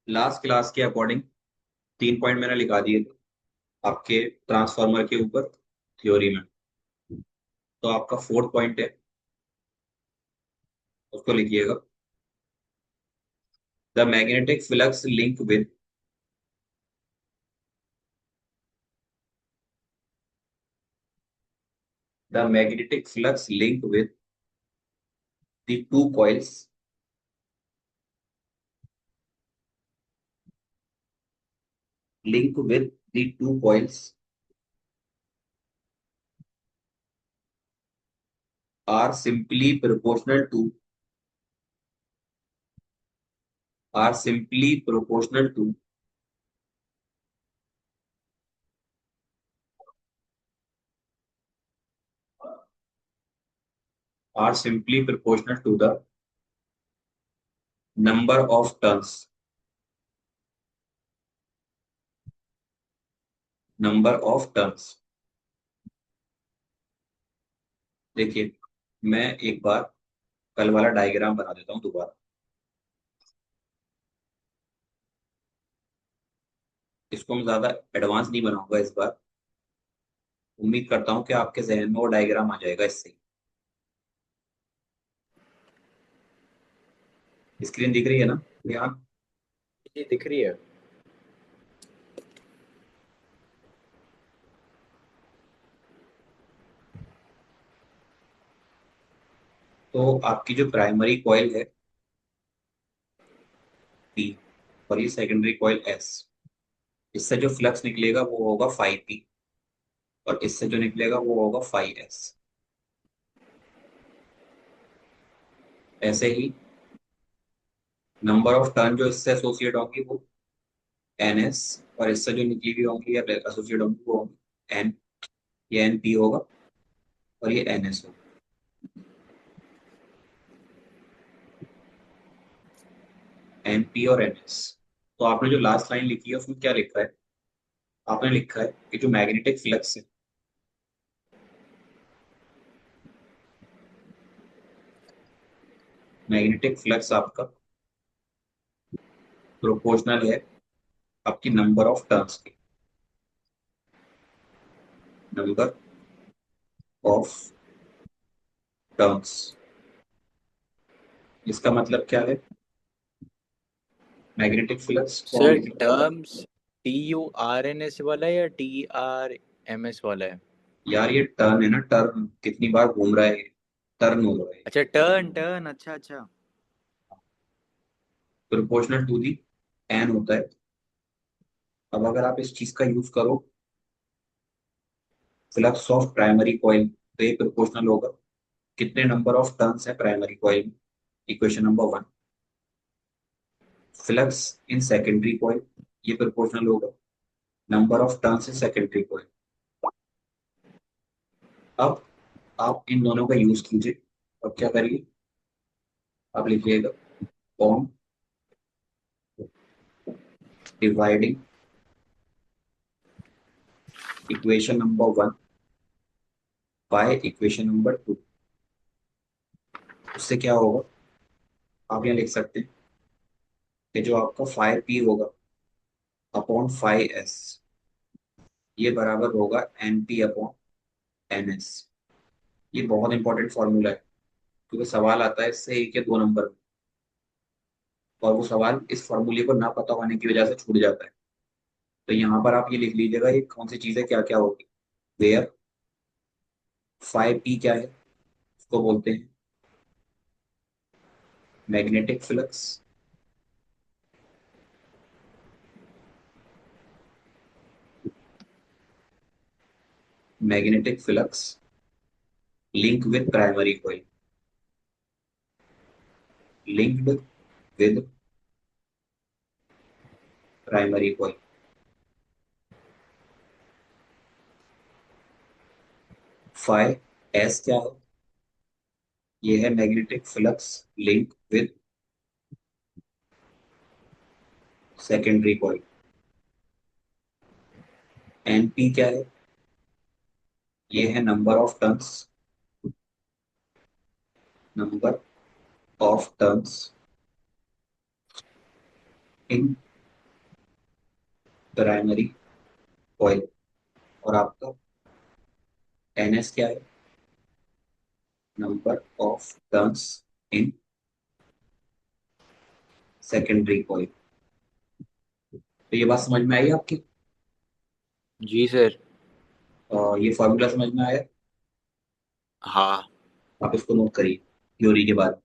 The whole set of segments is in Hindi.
लास्ट क्लास के अकॉर्डिंग 3 पॉइंट मैंने लिखा दिए थे आपके ट्रांसफार्मर के ऊपर थ्योरी में। तो आपका फोर्थ पॉइंट है, उसको लिखिएगा। The magnetic flux link with the magnetic flux link with the two coils link with the two coils are simply proportional to are simply proportional to are simply proportional to the number of turns number of turns. देखिए, मैं एक बार कल वाला डायग्राम बना देता हूँ दोबारा। इसको मैं ज्यादा एडवांस नहीं बनाऊंगा इस बार। उम्मीद करता हूँ कि आपके जहन में वो डायग्राम आ जाएगा इससे। स्क्रीन दिख रही है ना यहाँ? ये दिख रही है। तो आपकी जो प्राइमरी कॉइल है पी, और ये सेकेंडरी कॉइल एस, इससे जो फ्लक्स निकलेगा वो होगा फाइव पी, और इससे जो निकलेगा वो होगा फाइव एस। ऐसे ही नंबर ऑफ टर्न जो इससे एसोसिएट होंगी वो एन एस, और इससे जो निकली हुई होंगी या एसोसिएट होंगी वो एन, ये एन पी होगा और ये एन एस होगा। एन पी और एन एस। तो आपने जो लास्ट लाइन लिखी है उसमें क्या लिखा है? आपने लिखा है कि जो मैग्नेटिक फ्लक्स है, मैग्नेटिक फ्लक्स आपका प्रोपोर्शनल है आपकी नंबर ऑफ टर्न्स के, नंबर ऑफ टर्न्स। इसका मतलब क्या है? मैग्नेटिक फ्लक्स को हम सर लिखेंगे। टर्म्स TURNS वाला है या TRMS वाला है? यार ये टर्न है ना, टर्न कितनी बार घूम रहा है, टर्न हो रहा है। अच्छा टर्न टर्न, अच्छा अच्छा। प्रोपोर्शनल टू दी एन होता है। अब अगर आप इस चीज का यूज करो, फ्लक्स ऑफ प्राइमरी कॉइल, तो ये प्रोपोर्शनल होगा कितने नंबर ऑफ टर्न्स है प्राइमरी कॉइल में। Equation number one. Flux in secondary coil, ये प्रोपोर्शनल होगा number of turns in secondary coil. अब आप इन दोनों का यूज कीजिए। अब क्या करिए, आप लिखिएगा on dividing equation number one by equation number two. उससे क्या होगा, आप यहाँ लिख सकते हैं कि जो आपका फाइव पी होगा अपॉन फाइव एस, ये बराबर होगा N P upon N S. ये बहुत इंपॉर्टेंट फॉर्मूला है, क्योंकि सवाल आता है इससे एक या दो नंबर में, और वो सवाल इस फॉर्मूले को ना पता होने की वजह से छूट जाता है। तो यहाँ पर आप ये लिख लीजिएगा ये कौन सी चीज़ है, क्या क्या होगी। वेयर फाइव पी क्या है, उसको बोलते हैं magnetic flux. Magnetic flux link with primary coil, linked with primary coil. Five S क्या है, ये है magnetic flux link with secondary coil. N P क्या है, ये है number of turns, number of turns in primary coil. और आपका NS क्या है? Number of turns in secondary coil. तो ये बात समझ में आई आपकी? जी सर। और ये फॉर्मूला समझ में आया? हाँ। आप इसको नोट करिए थ्योरी के बाद।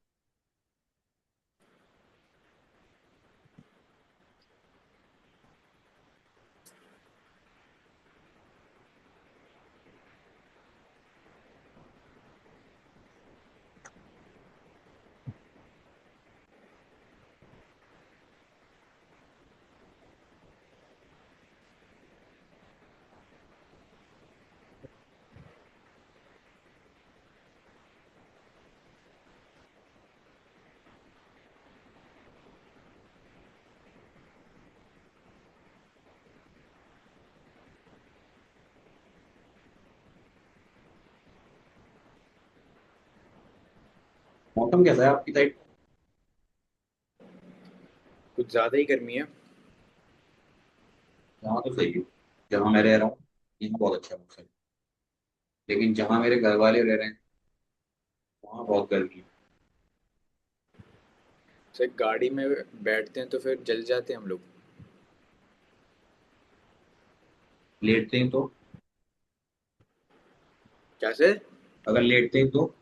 मौसम कैसा है आपकी साइड? कुछ ज़्यादा ही गर्मी है। यहाँ तो सही है। जहाँ मैं रह रहा हूँ यहाँ बहुत अच्छा मौसम है। लेकिन जहाँ मेरे घर वाले रह रहे हैं वहाँ बहुत गर्मी है। सर गाड़ी में बैठते हैं तो फिर जल जाते हैं हम लोग। लेटते हैं तो? क्या सर? अगर लेटते हैं तो?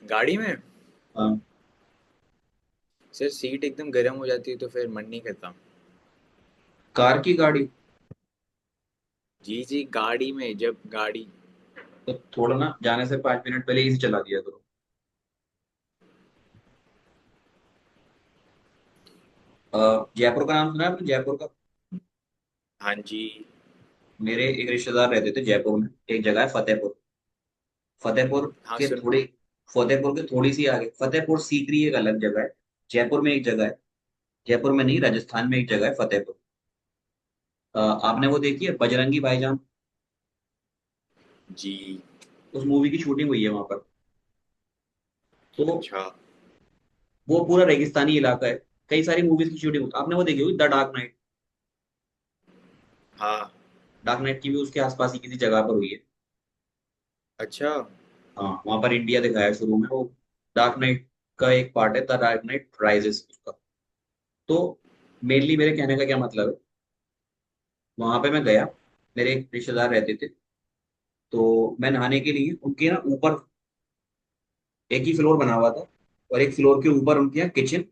गाड़ी में? हाँ। सर सीट एकदम गर्म हो जाती है तो फिर मन नहीं करता। कार की गाड़ी? जी जी, गाड़ी में जब गाड़ी। तो थोड़ा ना जाने से 5 मिनट पहले इसे चला दिया करो। जयपुर का नाम सुना है आपने? जयपुर का? हाँ जी। मेरे एक रिश्तेदार रहते थे जयपुर में। एक जगह है फतेहपुर। फतेहपुर हाँ के सुन। थोड़ी फतेहपुर के थोड़ी सी आगे फतेहपुर सीकरी एक अलग जगह है। जयपुर में एक जगह है। जयपुर में नहीं, राजस्थान में एक जगह है फतेहपुर। आपने वो देखी है बजरंगी भाईजान? जी। उस मूवी की शूटिंग हुई है वहां पर। तो अच्छा। वो पूरा रेगिस्तानी इलाका है। कई सारी मूवीज की शूटिंग आपने वो देखी होगी, द डार्क नाइट। हाँ। डार्क नाइट की भी उसके आसपास ही किसी जगह पर हुई है। अच्छा। हाँ, वहां पर इंडिया दिखाया है शुरू में वो। डार्क नाइट का एक पार्ट है द डार्क नाइट राइजेस उसका। तो मेनली मेरे कहने का क्या मतलब है, वहां पे मैं गया। मेरे एक रिश्तेदार रहते थे। तो मैं नहाने के लिए उनके ना ऊपर एक ही फ्लोर बना हुआ था। और एक फ्लोर के ऊपर उनके यहाँ किचन,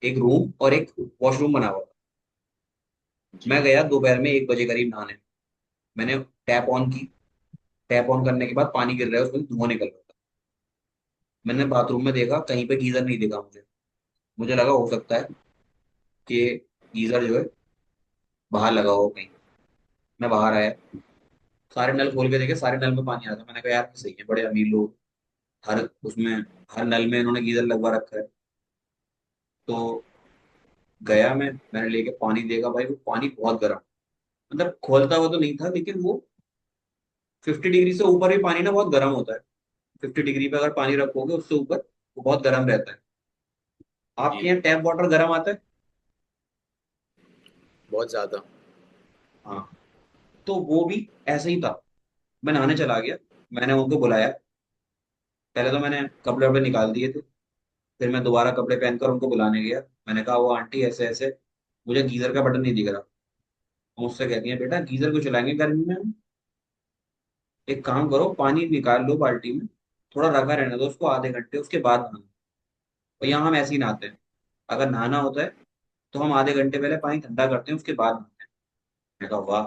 एक रूम और एक वॉशरूम बना हुआ था। मैं जी। गया दोपहर में 1 बजे करीब नहाने। मैंने टैप ऑन की। टैप ऑन करने के बाद पानी गिर रहा है, उसमें धुआं निकल रहा था। मैंने बाथरूम में देखा, कहीं पे गीजर नहीं दिखा मुझे। मुझे लगा हो सकता है कि गीजर जो है बाहर लगा हो कहीं। मैं बाहर आया, सारे नल खोल के देखे, सारे नल में पानी आ रहा था। मैंने कहा यार सही है, बड़े अमीर लोग। हर उसमें हर नल में इन्होंने गीजर लगवा रखा है। तो गया मैंने लेके पानी देखा, भाई वो पानी बहुत गर्म। मतलब खोलता हुआ तो नहीं था, लेकिन वो 50 डिग्री से ऊपर भी पानी ना बहुत गर्म होता है। 50 डिग्री पे अगर पानी रखोगे उससे ऊपर, वो बहुत गर्म रहता है। आपके जी। यहाँ टैप वाटर गर्म आता है? बहुत ज़्यादा। हाँ। तो वो भी ऐसे ही था। मैं नहाने चला गया। मैंने उनको बुलाया। पहले तो मैंने कपड़े वपड़े निकाल दिए थे। फिर मैं दोबारा कपड़े पहनकर उनको बुलाने गया। मैंने कहा वो आंटी ऐसे ऐसे, मुझे गीजर का बटन नहीं दिख रहा। वो मुझसे कहती है बेटा गीजर को चलाएंगे गर्मी में हम? एक काम करो, पानी निकाल लो बाल्टी में, थोड़ा रखा रहने दो उसको आधे घंटे, उसके बाद नहाना। और यहाँ हम ऐसे ही नहाते हैं। अगर नहाना होता है तो हम आधे घंटे पहले पानी ठंडा करते हैं, उसके बाद नहाते हैं। मैंने कहा वाह।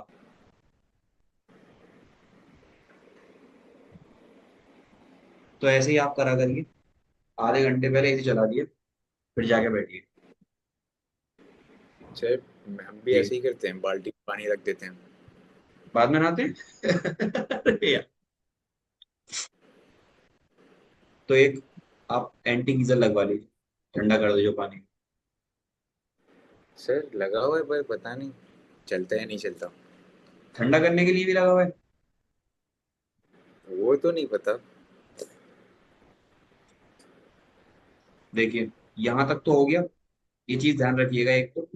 तो ऐसे ही आप करा करिए। आधे घंटे पहले एसी चला दिए, फिर जाके बैठिए। सर हम भी जी। ऐसे ही करते हैं, बाल्टी में पानी रख देते हैं। बाद में नहाते हैं। अरे यार। तो एक आप एंटी गीजर लगवा लीजिए, ठंडा कर दो जो पानी। सर लगा हुआ है पर पता नहीं चलता है नहीं चलता। ठंडा करने के लिए भी लगा हुआ है? वो तो नहीं पता। देखिए, यहाँ तक तो हो गया। ये चीज ध्यान रखिएगा एक तो।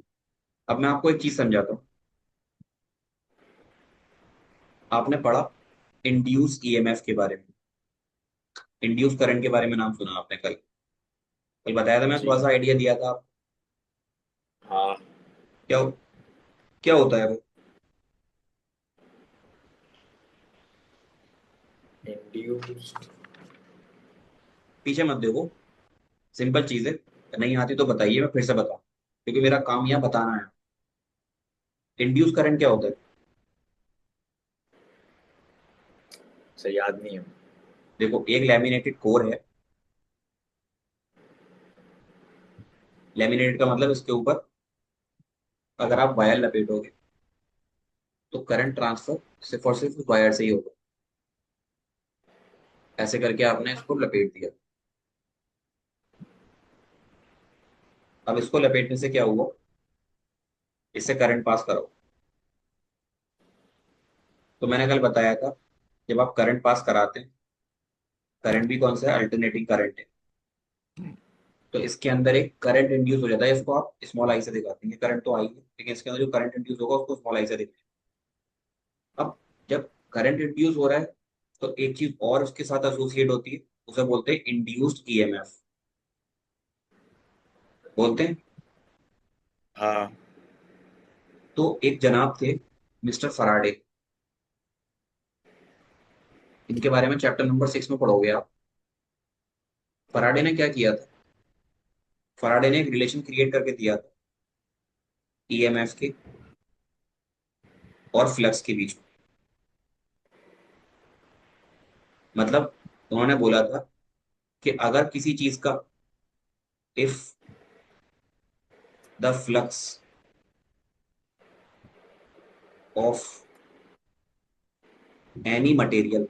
अब मैं आपको एक चीज समझाता हूँ। आपने पढ़ा इंड्यूस ईएमएफ के बारे में, इंड्यूस करंट के बारे में नाम सुना आपने कल? कल बताया था, मैं थोड़ा जी। सा आइडिया दिया था। हाँ। क्या क्या होता है वो? इंड्यूस्ड। पीछे मत देखो, सिंपल चीज है। नहीं आती तो बताइए, मैं फिर से बताऊं, क्योंकि मेरा काम यहाँ बताना है। इंड्यूस करंट क्या होता है? सर याद नहीं है। देखो, एक लैमिनेटेड कोर है। लैमिनेटेड का मतलब इसके ऊपर अगर आप वायर लपेटोगे तो करंट ट्रांसफर सिर्फ और सिर्फ वायर से ही होगा। ऐसे करके आपने इसको लपेट दिया। अब इसको लपेटने से क्या हुआ? इससे करंट पास करो। तो मैंने कल बताया था, जब आप करंट पास कराते हैं, करंट भी कौन सा है? अल्टरनेटिंग करंट है। तो इसके अंदर एक करंट इंड्यूस हो जाता है, इसको आप स्मॉल आई से दिखाते हैं। करंट तो आई है, लेकिन इसके अंदर जो करंट इंड्यूस होगा उसको स्मॉल आई से दिखाते हैं। अब जब करंट इंड्यूस हो रहा है तो एक चीज और उसके साथ एसोसिएट होती है, उसे बोलते हैं इंड्यूस्ड ईएमएफ। बोलते हैं। हाँ। तो एक जनाब थे, मिस्टर फराडे। इनके बारे में चैप्टर नंबर 6 में पढ़ोगे आप। फराडे ने क्या किया था? फराडे ने एक रिलेशन क्रिएट करके दिया था ईएमएफ के और फ्लक्स के बीच में। मतलब उन्होंने बोला था कि अगर किसी चीज का, if the flux of any material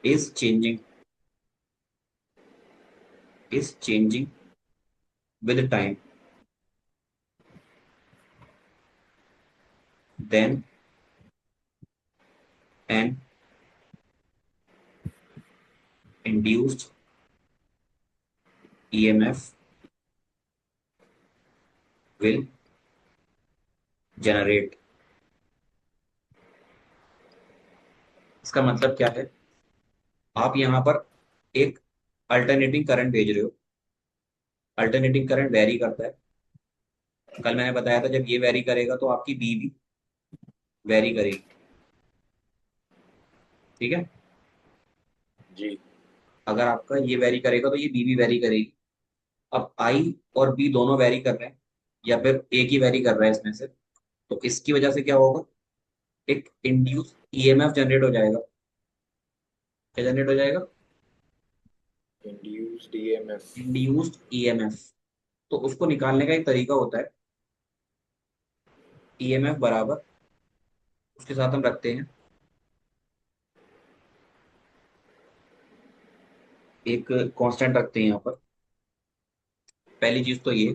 is changing is changing with time, then an induced EMF will generate. इसका मतलब क्या है? आप यहां पर एक अल्टरनेटिंग करंट भेज रहे हो। अल्टरनेटिंग करंट वेरी करता है। कल मैंने बताया था, जब ये वेरी करेगा तो आपकी बी भी वेरी करेगी। ठीक है। जी। अगर आपका ये वेरी करेगा तो ये बी भी वेरी करेगी। अब आई और बी दोनों वेरी कर रहे हैं, या फिर एक ही वेरी कर रहा है इसमें से, तो इसकी वजह से क्या होगा? एक इंड्यूस ईएमएफ जनरेट हो जाएगा। क्या जनरेट हो जाएगा? Induced EMF. Induced EMF. तो उसको निकालने का एक तरीका होता है। ईएमएफ बराबर, उसके साथ हम रखते हैं एक कांस्टेंट, रखते हैं यहाँ पर। पहली चीज तो ये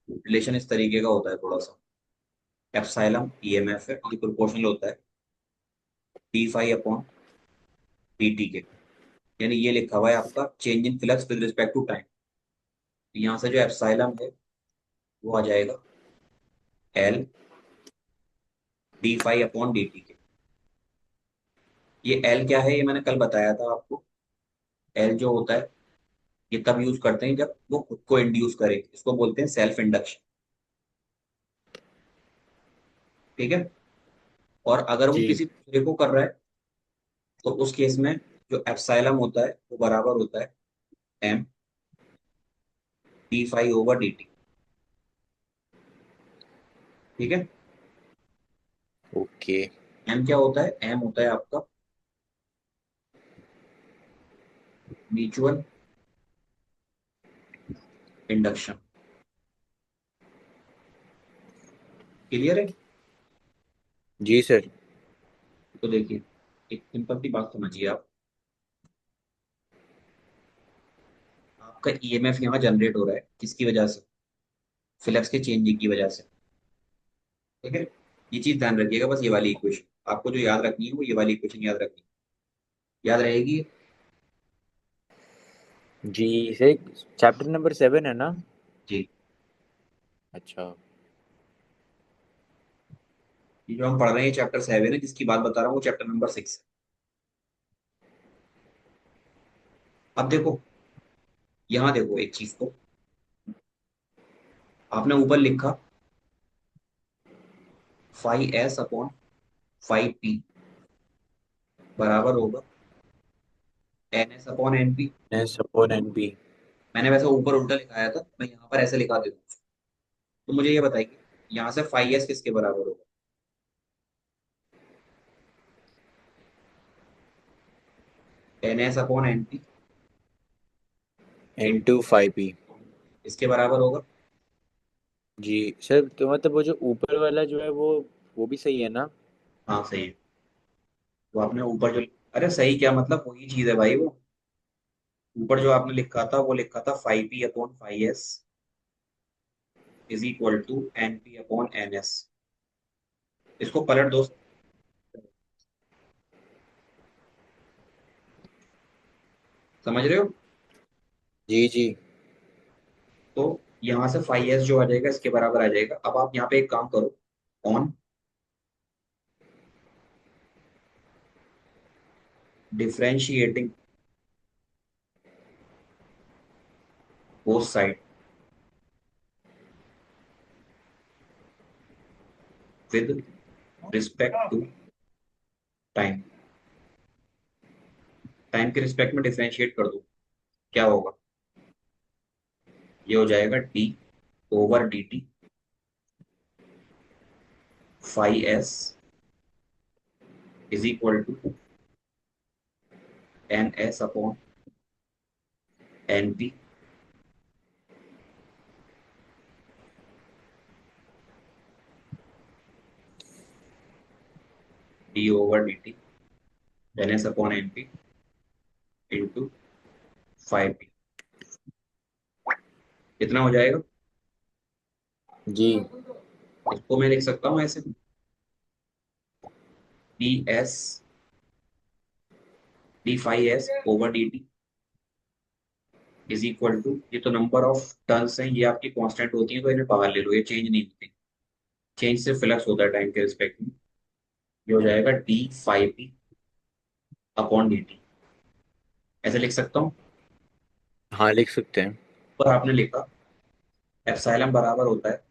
रिलेशन इस तरीके का होता है थोड़ा सा। एप्सिलॉन ईएमएफ है, ये प्रोपोर्शनल होता है D phi upon D T के। यानी ये लिखा हुआ है आपका change in flux with respect to time. यहाँ से जो एप्सिलॉन है वो आ जाएगा L D phi upon D T के। ये एल क्या है, ये मैंने कल बताया था आपको। एल जो होता है, ये तब यूज करते हैं जब वो खुद को इंड्यूस करे, इसको बोलते हैं सेल्फ इंडक्शन। ठीक है। और अगर वो जी। किसी दूसरे को कर रहा है तो उस केस में जो एप्सिलॉन होता है वो बराबर होता है M D phi over D T. ठीक है। ओके। एम क्या होता है? एम होता है आपका म्यूचुअल इंडक्शन। क्लियर है? जी सर। तो देखिए, एक सिंपल सी बात समझिए आप। आपका ईएमएफ यहाँ जनरेट हो रहा है किसकी वजह से? फ्लक्स के चेंजिंग की वजह से। ठीक है। ये चीज ध्यान रखिएगा, बस ये वाली इक्वेशन आपको जो याद रखनी है वो ये वाली इक्वेशन याद रखनी है। याद रहेगी? जी से चैप्टर नंबर 7 है ना? जी। अच्छा। ये जो हम पढ़ रहे हैं चैप्टर 7 है, जिसकी बात बता रहा हूँ वो चैप्टर नंबर 6 है। अब देखो, यहाँ देखो एक चीज को, आपने ऊपर लिखा 5s/5p बराबर होगा NS/NP। S upon N P. मैंने वैसे ऊपर उल्टा लिखाया था, मैं यहाँ पर ऐसे लिखा देता हूँ। तो मुझे ये बताइए, यहाँ से 5s किसके बराबर होगा? NS/NP N into two five P. इसके बराबर होगा। जी सर, तो मतलब वो जो ऊपर वाला जो है वो भी सही है ना? हाँ सही है। वो आपने ऊपर जो, अरे सही क्या मतलब, वही चीज है भाई वो। ऊपर जो आपने लिखा था वो लिखा था 5p/5s = NP/NS। इसको पलट दो, समझ रहे हो? जी जी। तो यहाँ से 5s जो आ जाएगा इसके बराबर आ जाएगा। अब आप यहाँ पे एक काम करो, on differentiating both side with respect to time, time के रिस्पेक्ट में डिफरेंशिएट कर दो, क्या होगा? ये हो जाएगा d/dt 5s = NS/NP d/dt NS/NP into 5p। कितना हो जाएगा? जी। इसको मैं लिख सकता हूँ ऐसे, ds d5s/dt ये तो नंबर ऑफ टर्न्स हैं, ये आपकी कांस्टेंट होती है तो इन्हें बाहर ले लो, ये चेंज नहीं होती। चेंज से फ्लक्स होता है टाइम के रिस्पेक्ट में। ये हो जाएगा d5p/dt, ऐसे लिख सकता हूँ। हाँ लिख सकते हैं। पर आपने लिखा एप्सिलॉन बराबर होता है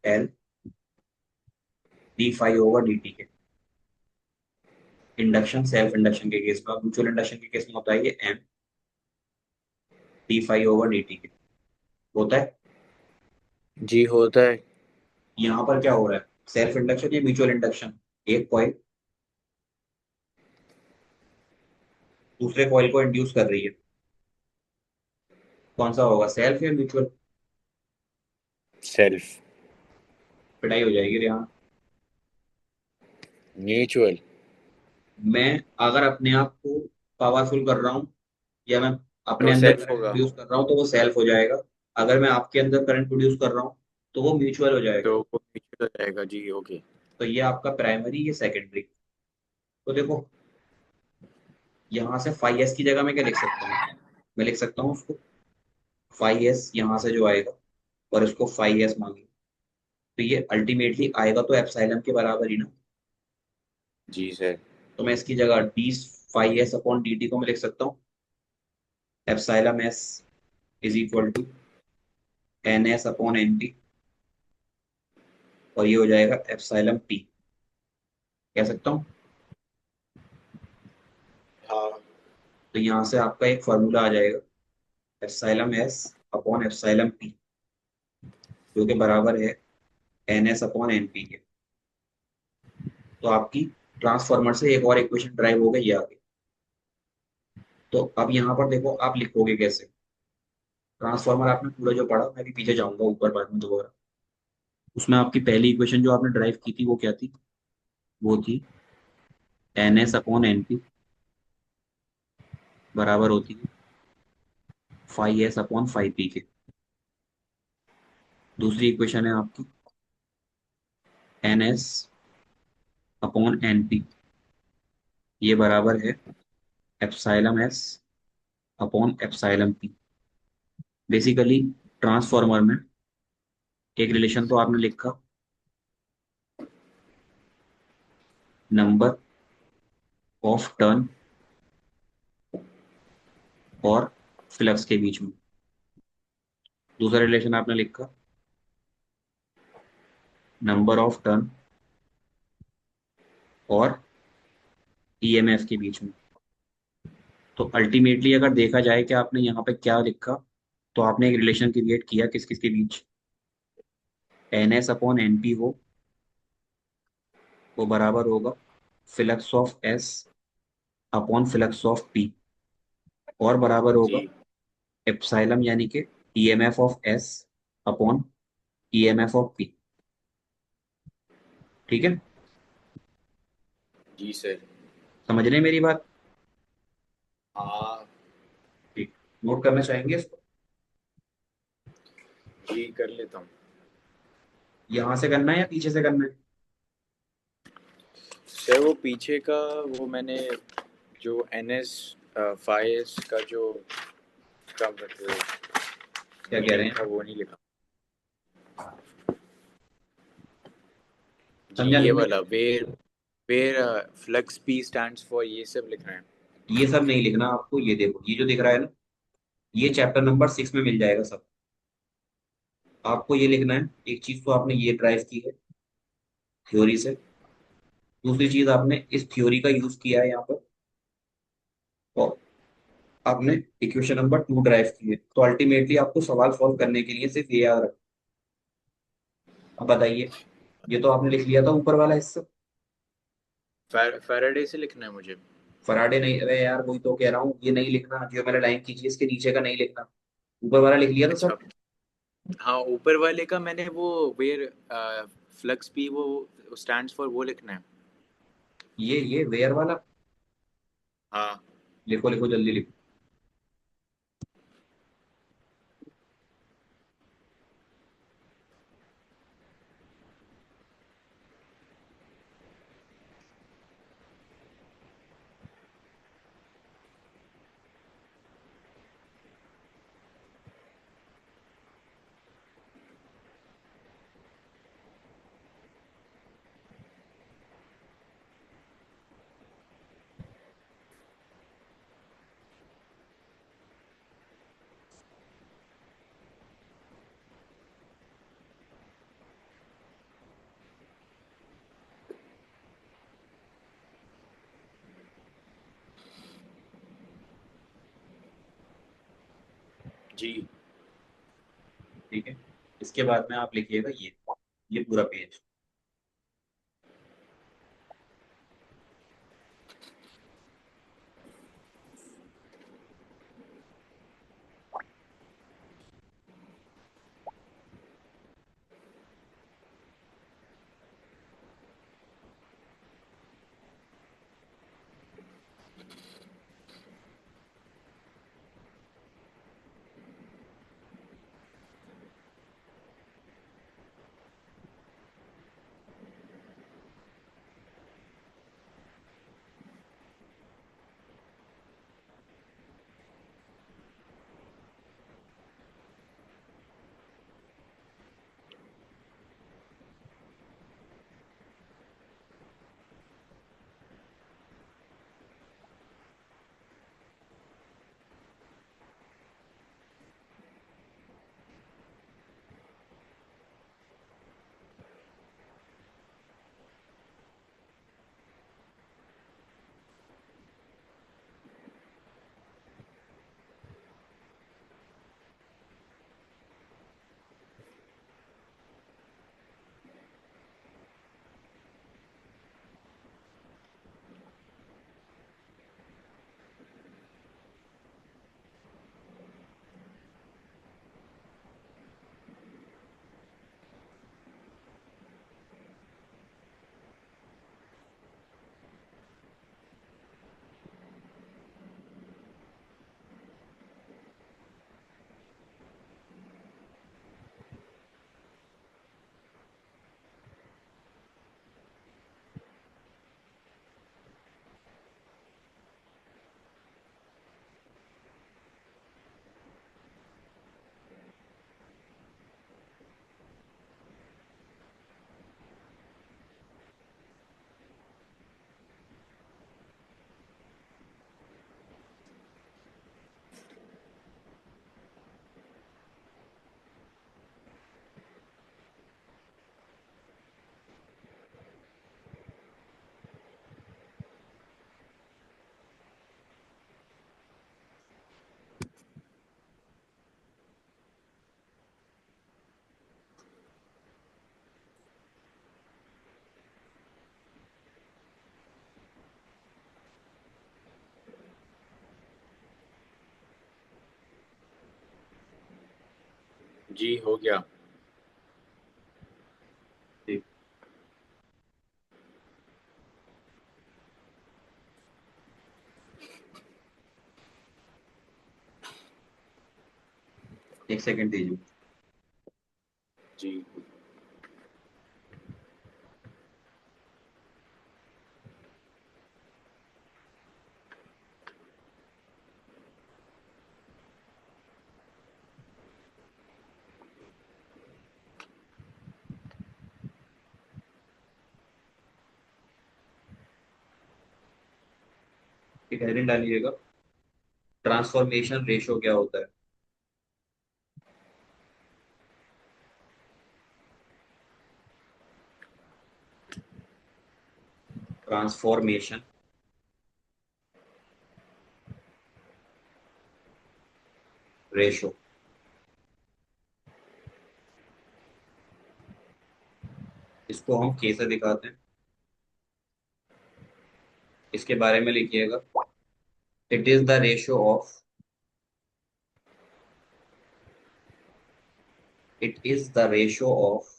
L d5/dt के। इंडक्शन सेल्फ इंडक्शन के केस में, और म्यूचुअल इंडक्शन के केस में होता है ये M d5/dt के, होता है। जी होता है। यहाँ पर क्या हो रहा है, सेल्फ इंडक्शन या म्यूचुअल इंडक्शन? एक कॉइल दूसरे कॉइल को इंड्यूस कर रही है, कौन सा होगा, सेल्फ या म्यूचुअल? सेल्फ। पिटाई हो जाएगी यहाँ। म्यूचुअल। मैं अगर अपने आप को पावरफुल कर रहा हूँ, या मैं अपने तो अंदर सेल्फ करंट होगा। प्रोड्यूस कर रहा हूँ, तो वो सेल्फ हो जाएगा। अगर मैं आपके अंदर करंट प्रोड्यूस कर रहा हूँ तो वो म्यूचुअल हो जाएगा। तो वो म्यूचुअल हो जाएगा जी, ओके। तो ये आपका प्राइमरी, ये सेकेंडरी। तो देखो, यहाँ से 5s की जगह मैं क्या लिख सकता हूँ? मैं लिख सकता हूँ उसको 5s यहाँ से जो आएगा, और इसको 5s मांगे, तो ये अल्टीमेटली आएगा तो एप्सिलॉन के बराबर ही ना। जी सर। तो मैं इसकी जगह d5s/dt को मैं लिख सकता हूँ एप्सिलॉन s = NS/NP, और ये हो जाएगा एप्सिलॉन p, कह सकता हूँ। हाँ। तो यहाँ से आपका एक फॉर्मूला आ जाएगा एप्सिलॉन s/एप्सिलॉन p, जो कि बराबर है NS/NP के। तो आपकी ट्रांसफॉर्मर से एक और इक्वेशन ड्राइव हो गई, ये आ गई। तो अब यहाँ पर देखो आप लिखोगे कैसे। ट्रांसफॉर्मर आपने पूरा जो पढ़ा, मैं भी पीछे जाऊंगा ऊपर बाद में दोबारा। उसमें आपकी पहली इक्वेशन जो आपने ड्राइव की थी वो क्या थी? वो थी NS/NP बराबर होती है 5s/5p के। दूसरी इक्वेशन है आपकी NS/NP, ये बराबर है एप्सिलॉन s/एप्सिलॉन p। बेसिकली ट्रांसफॉर्मर में एक रिलेशन तो आपने लिखा, नंबर ऑफ टर्न और फ्लक्स के बीच में। दूसरा रिलेशन आपने लिखा, नंबर ऑफ टर्न और ईएमएफ के बीच में। तो अल्टीमेटली अगर देखा जाए कि आपने यहाँ पे क्या लिखा, तो आपने एक रिलेशन क्रिएट किया किस किस के बीच, N S upon N P हो, वो बराबर होगा flux of S upon flux of P, और बराबर होगा जी। एप्सिलम यानी कि EMF of S upon EMF of P. ठीक है, जी सर। समझ रहे हैं मेरी बात? हाँ। ठीक, नोट करना चाहेंगे इसको? जी कर लेता हूँ। यहाँ से करना है या पीछे से करना है? सर वो पीछे का, वो मैंने जो एन एस फाइव एस का जो का मतलब क्या कह रहे मीनिंग था हैं? वो नहीं लिखा। जी समझा ये नहीं मैं क्या? वाला where where flux P stands for, ये सब लिख रहे हैं। ये सब नहीं लिखना आपको, ये देखो ये जो दिख रहा है ना, ये चैप्टर नंबर 6 में मिल जाएगा सब। आपको ये लिखना है, एक चीज तो आपने ये ड्राइव की है थ्योरी से, दूसरी चीज आपने इस थ्योरी का यूज किया है यहाँ पर, और आपने इक्वेशन नंबर 2 ड्राइव की है। तो अल्टीमेटली आपको सवाल सॉल्व करने के लिए सिर्फ ये याद रखना। अब बताइए, ये तो आपने लिख लिया था ऊपर वाला हिस्सा। फैराडे से लिखना है मुझे। फराडे नहीं, अरे यार वही तो कह रहा हूँ, ये नहीं लिखना जो मैंने लाइन खींची है, इसके नीचे का नहीं लिखना, ऊपर वाला लिख लिया था अच्छा। सब। हाँ ऊपर वाले का मैंने वो वेयर फ्लक्स पी वो स्टैंड्स फॉर वो लिखना है। ये वेयर वाला हाँ। लिखो, लिखो जल्दी लिखो। जी। ठीक है, इसके बाद में आप लिखिएगा ये पूरा पेज। जी हो गया। ठीक। एक सेकंड दीजिए। जी एक हेडिंग डालिएगा, ट्रांसफॉर्मेशन रेशो क्या होता है। Transformation ratio. इसको हम कैसे दिखाते हैं, इसके बारे में लिखिएगा। It is the ratio of, it is the ratio of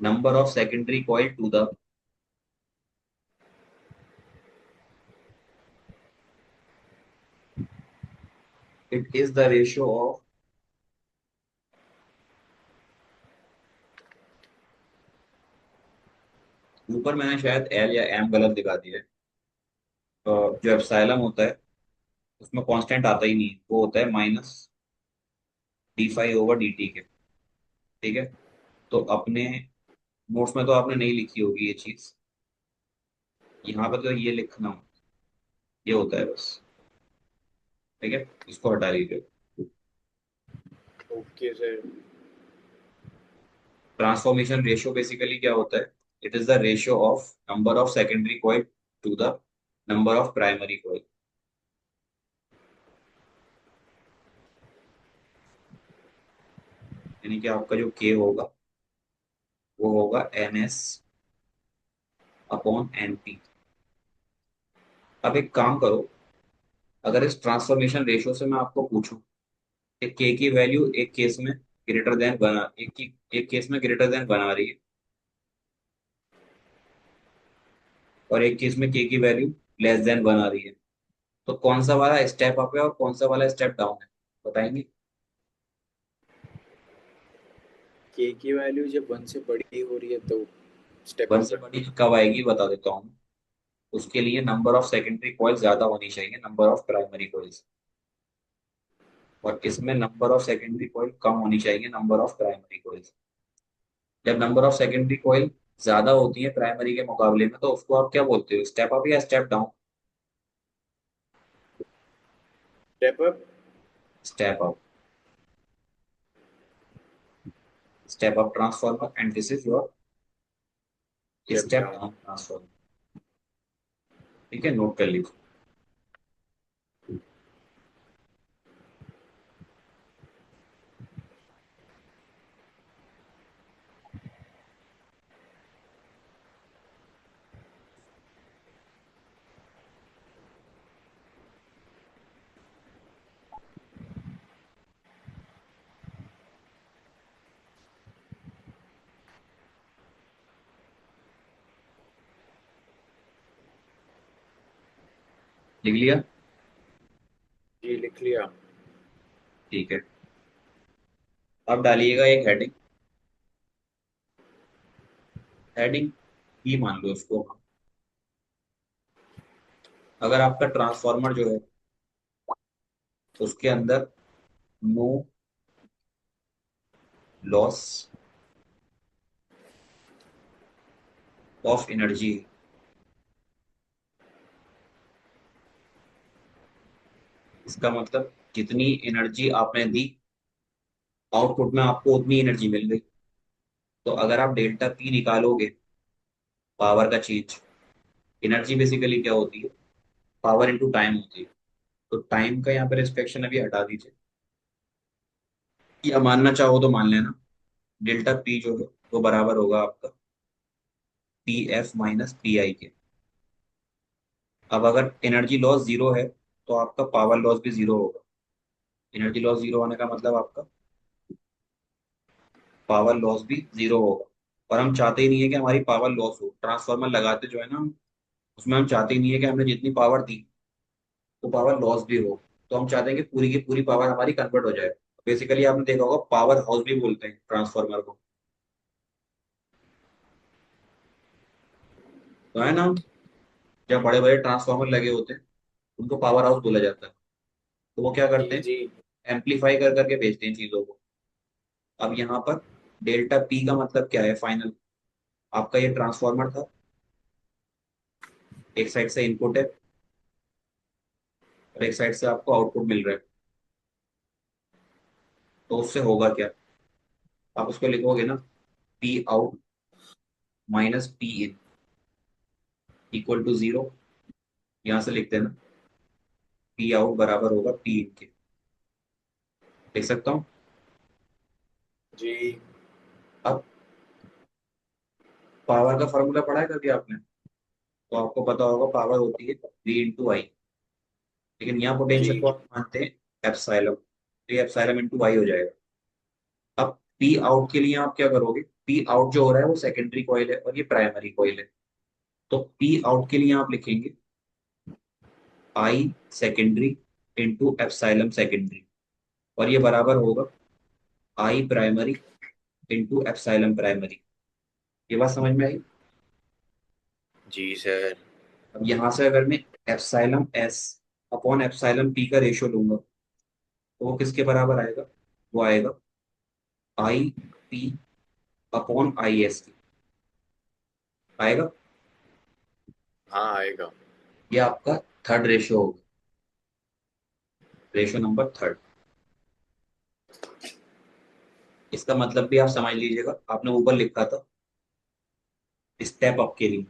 number of secondary coil to the, it is the ratio of, ऊपर मैंने शायद एल या एम गलत दिखा दिया है। जो एप्सिलॉन होता है उसमें कांस्टेंट आता ही नहीं है, वो होता है माइनस d5/dt के। ठीक है, तो अपने नोट्स में तो आपने नहीं लिखी होगी ये चीज, यहाँ पे तो ये लिखना, ये होता है बस। ठीक है, इसको हटा लीजिए। Okay sir. Transformation ratio basically क्या होता है, it is the ratio of number of secondary coil to the number of primary coil. यानी कि आपका जो के होगा वो होगा NS/NP। अब एक काम करो, अगर इस ट्रांसफॉर्मेशन रेशियो से मैं आपको पूछूं कि के की वैल्यू एक केस में ग्रेटर देन बना, एक केस में ग्रेटर देन बना रही है और एक केस में के की वैल्यू लेस देन बना रही है, तो कौन सा वाला स्टेप अप है और कौन सा वाला स्टेप डाउन है, बताएंगे। के की वैल्यू जब 1 से बड़ी हो रही है तो स्टेप वन अप से है। बड़ी कब आएगी बता देता हूँ। उसके लिए नंबर ऑफ सेकेंडरी कॉइल ज्यादा होनी चाहिए नंबर ऑफ प्राइमरी कॉइल्स, और इसमें नंबर ऑफ सेकेंडरी कॉइल कम होनी चाहिए नंबर ऑफ प्राइमरी कॉइल्स। जब नंबर ऑफ सेकेंडरी कॉइल ज्यादा होती है प्राइमरी के मुकाबले में तो उसको आप क्या बोलते हो, स्टेप अप या step down. Step up. Step up, step up transformer, and this is your step step down. Down transformer. ठीक है, नोट कर लीजिए। लिख लिया। जी लिख लिया। ठीक है, अब डालिएगा एक हेडिंग, हेडिंग ही मान लो उसको। अगर आपका ट्रांसफार्मर जो है उसके अंदर नो लॉस ऑफ एनर्जी, इसका मतलब जितनी एनर्जी आपने दी आउटपुट में आपको उतनी एनर्जी मिल गई। तो अगर आप डेल्टा पी निकालोगे, पावर का चेंज, एनर्जी बेसिकली क्या होती है, पावर इनटू टाइम होती है। तो टाइम का यहाँ पर रिस्ट्रिक्शन अभी हटा दीजिए, या मानना चाहो तो मान लेना। डेल्टा पी जो है वो बराबर होगा आपका PF - PI के। अब अगर एनर्जी लॉस जीरो है तो आपका पावर लॉस भी जीरो होगा। एनर्जी लॉस जीरो होने का मतलब आपका पावर लॉस भी जीरो होगा। और हम चाहते ही नहीं है कि हमारी पावर लॉस हो। ट्रांसफार्मर लगाते जो है ना, उसमें हम चाहते ही नहीं है कि हमने जितनी पावर दी वो पावर लॉस भी हो। तो हम चाहते हैं कि पूरी की पूरी पावर हमारी कन्वर्ट हो जाए। बेसिकली आपने देखा होगा पावर हाउस भी बोलते हैं ट्रांसफार्मर को, तो है ना। जब बड़े बड़े ट्रांसफार्मर लगे होते हैं उनको पावर हाउस बोला जाता है। तो वो क्या करते जी हैं, जी। एम्पलीफाई कर करके भेजते हैं चीजों को। अब यहाँ पर डेल्टा पी का मतलब क्या है फाइनल। आपका ये ट्रांसफार्मर था, एक साइड से इनपुट है और एक साइड से आपको आउटपुट मिल रहा है। तो उससे होगा क्या, आप उसको लिखोगे ना, P out minus P in equal to zero. यहाँ से लिखते हैं ना, पी आउट बराबर होगा पी इन के। लिख सकता हूँ। जी अब पावर का फॉर्मूला पढ़ा है कभी आपने, तो आपको पता होगा पावर होती है वी इंटू आई। लेकिन यहाँ पोटेंशियल को जी। आप मानते हैं एप्सिलॉन, तो ये एप्सिलॉन इंटू आई हो जाएगा। अब पी आउट के लिए आप क्या करोगे, पी आउट जो हो रहा है वो सेकेंडरी कॉइल है और ये प्राइमरी कॉइल है। तो पी आउट के लिए आप लिखेंगे आई सेकेंडरी इंटू एप्सिलॉन सेकेंडरी, और ये बराबर होगा आई प्राइमरी इंटू एप्सिलॉन प्राइमरी। ये बात समझ में आई। जी सर। अब यहाँ से अगर मैं epsilon S upon epsilon P का रेशियो लूंगा तो वो किसके बराबर आएगा, वो आएगा आई पी अपॉन आई एस की आएगा। हाँ आएगा। ये आपका थर्ड रेशियो होगा, रेशियो नंबर थर्ड। इसका मतलब भी आप समझ लीजिएगा, आपने ऊपर लिखा था स्टेप अप के लिए।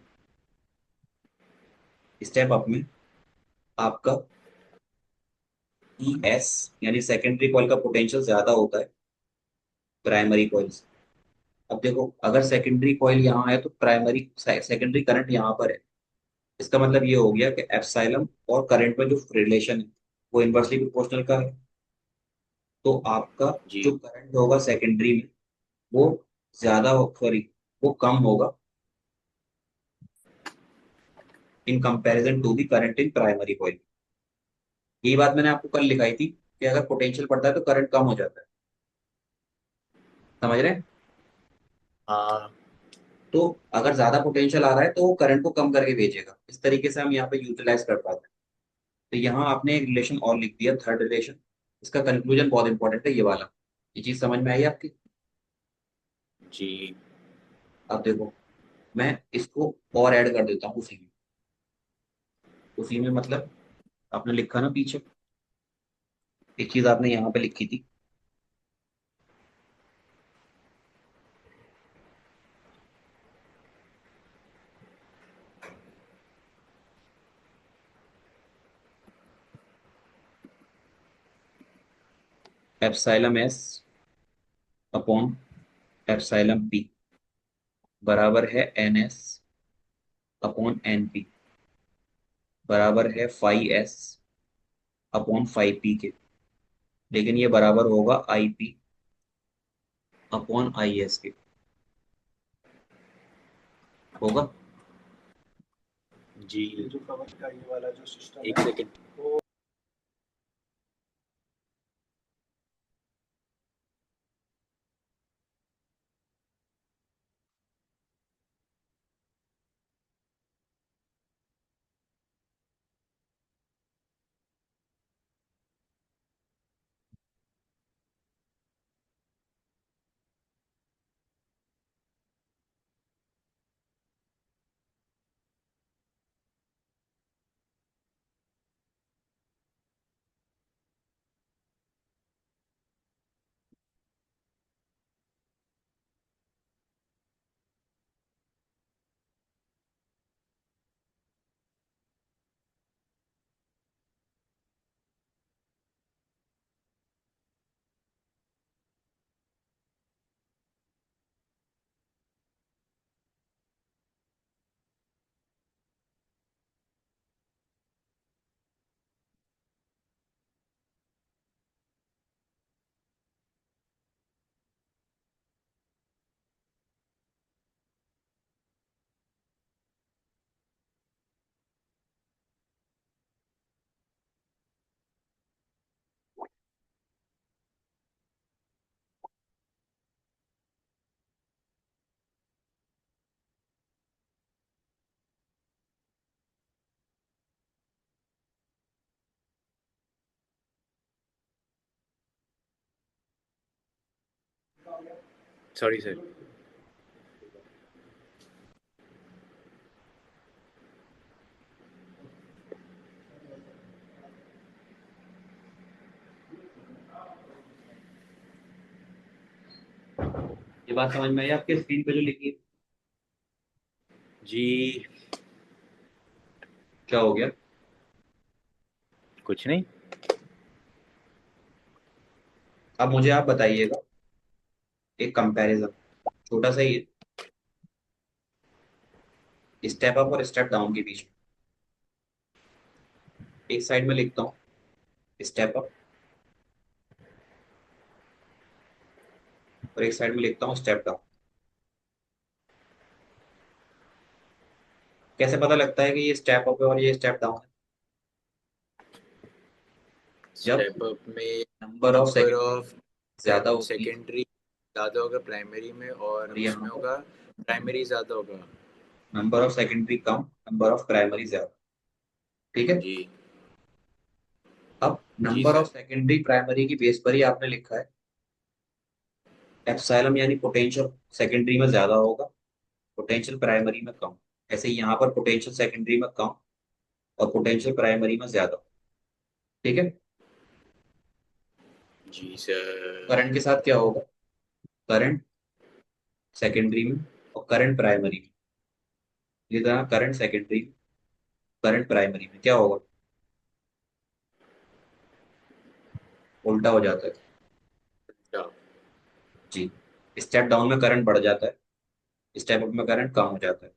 स्टेप अप में आपका ई एस यानी सेकेंडरी कॉइल का पोटेंशियल ज्यादा होता है प्राइमरी कॉइल से। अब देखो अगर सेकेंडरी कॉइल यहाँ है तो प्राइमरी सेकेंडरी करंट यहाँ पर है। इसका मतलब ये हो गया कि एप्सिलॉन और करंट में जो रिलेशन है वो इन्वर्सली प्रोपोर्शनल का है। तो आपका जी जो करंट होगा सेकेंडरी में वो ज्यादा सॉरी वो कम होगा in comparison to the current in primary coil. यही बात मैंने आपको कल लिखाई थी कि अगर पोटेंशियल बढ़ता है तो करंट कम हो जाता है। समझ रहे हैं। हाँ। तो अगर ज्यादा पोटेंशियल आ रहा है तो वो करंट को कम करके भेजेगा। इस तरीके से हम यहाँ पे यूटिलाइज कर पाते हैं। तो यहाँ आपने एक रिलेशन और लिख दिया थर्ड रिलेशन। इसका कंक्लूजन बहुत इंपॉर्टेंट है ये वाला। ये चीज समझ में आई आपकी। जी अब देखो मैं इसको और ऐड कर देता हूँ उसी में। उसी में मतलब आपने लिखा ना पीछे, एक चीज आपने यहाँ पे लिखी थी, epsilon S upon epsilon P बराबर है N S upon N P बराबर है phi S upon phi P के। लेकिन ये बराबर होगा I P upon I S के। होगा। जी। ये जो कवर का ये वाला जो सिस्टम एक है सेकंड। वो सॉरी सर। ये बात समझ में आई आपके स्क्रीन पे जो लिखी है? जी क्या हो गया? कुछ नहीं। अब मुझे आप बताइएगा, एक कंपैरिजन छोटा सा ही है, स्टेप अप और स्टेप डाउन के बीच में। एक साइड में लिखता हूँ स्टेप अप, और एक साइड में लिखता हूँ स्टेप डाउन। कैसे पता लगता है कि ये स्टेप अप है और ये स्टेप डाउन है? जब स्टेप अप में number of number secondary of ज्यादा होती है, सेकेंडरी ज़्यादा होगा प्राइमरी में, और और यहाँ उसमें पर होगा प्राइमरी ज़्यादा होगा। नंबर ऑफ सेकेंडरी कम, नंबर ऑफ प्राइमरी ज्यादा। ठीक है। जी। अब जी number of sir. Secondary primary की बेस पर ही आपने लिखा है एप्सिलॉन, यानी पोटेंशियल सेकेंडरी में ज्यादा होगा, पोटेंशियल प्राइमरी में कम। ऐसे ही यहाँ पर पोटेंशियल सेकेंडरी में कम और पोटेंशियल प्राइमरी में ज्यादा। ठीक है। जी सर। करंट के साथ क्या होगा? करंट सेकेंडरी में और करंट प्राइमरी में, इसी तरह करंट सेकेंडरी, करंट प्राइमरी में क्या होगा? उल्टा हो जाता है। क्या? जी। स्टेप डाउन में करंट बढ़ जाता है, स्टेप अप में करंट कम हो जाता है।